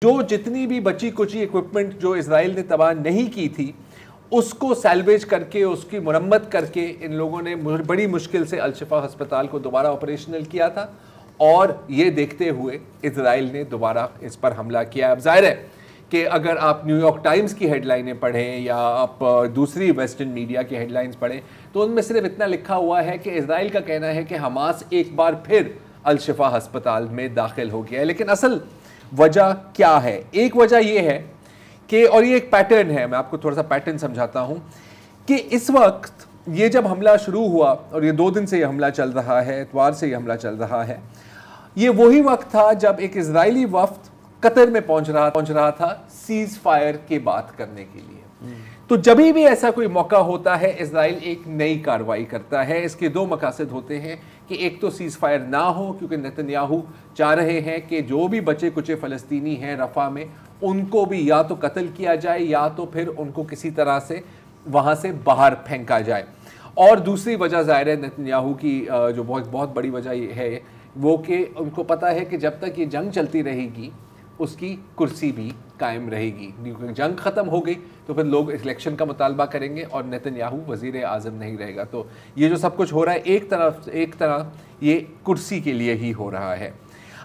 जो जितनी भी बची कुची इक्विपमेंट जो इजराइल ने तबाह नहीं की थी उसको सैल्वेज करके उसकी मुरम्मत करके इन लोगों ने बड़ी मुश्किल से अल-शिफा अस्पताल को दोबारा ऑपरेशनल किया था और ये देखते हुए इजराइल ने दोबारा इस पर हमला किया। अब जाहिर है कि अगर आप न्यूयॉर्क टाइम्स की हेडलाइनें पढ़ें या आप दूसरी वेस्टर्न मीडिया की हेडलाइंस पढ़ें तो उनमें सिर्फ इतना लिखा हुआ है कि इजराइल का कहना है कि हमास एक बार फिर अल-शिफा अस्पताल में दाखिल हो गया है। लेकिन असल वजह क्या है? एक वजह यह है कि, और ये एक पैटर्न है, मैं आपको थोड़ा सा पैटर्न समझाता हूं कि इस वक्त ये जब हमला शुरू हुआ और ये 2 दिन से ये हमला चल रहा है, इतवार से ये हमला चल रहा है, ये वही वक्त था जब एक इजरायली वफ्द कतर में पहुंच रहा था सीज फायर की बात करने के लिए। तो जब भी ऐसा कोई मौका होता है इजराइल एक नई कार्रवाई करता है। इसके 2 मकासद होते हैं कि एक तो सीज फायर ना हो क्योंकि नेतन्याहू चाह रहे हैं कि जो भी बचे कुचे फ़लस्तीनी हैं रफ़ा में उनको भी या तो कत्ल किया जाए या तो फिर उनको किसी तरह से वहाँ से बाहर फेंका जाए। और दूसरी वजह ज़ाहिर है नेतन्याहू की जो बहुत बड़ी वजह है वो कि उनको पता है कि जब तक ये जंग चलती रहेगी उसकी कुर्सी भी कायम रहेगी। जंग ख़त्म हो गई तो फिर लोग इलेक्शन का मुतालबा करेंगे और नेतन्याहू वज़ीर आज़म नहीं रहेगा। तो ये जो सब कुछ हो रहा है एक तरह ये कुर्सी के लिए ही हो रहा है।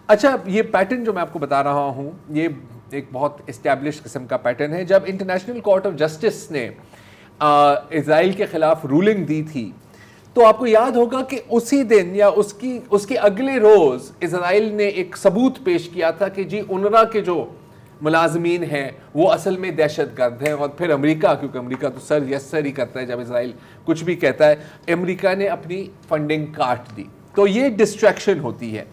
अच्छा, ये पैटर्न जो मैं आपको बता रहा हूँ ये एक बहुत इस्टेब्लिश किस्म का पैटर्न है। जब इंटरनेशनल कोर्ट ऑफ जस्टिस ने इजराइल के ख़िलाफ़ रूलिंग दी थी तो आपको याद होगा कि उसी दिन या उसके अगले रोज़ इजराइल ने एक सबूत पेश किया था कि जी उनरा के जो मुलाजमीन हैं वो असल में दहशतगर्द हैं। और फिर अमेरिका, क्योंकि अमेरिका तो सर यस सर ही करता है जब इजराइल कुछ भी कहता है, अमेरिका ने अपनी फंडिंग काट दी। तो ये डिस्ट्रैक्शन होती है।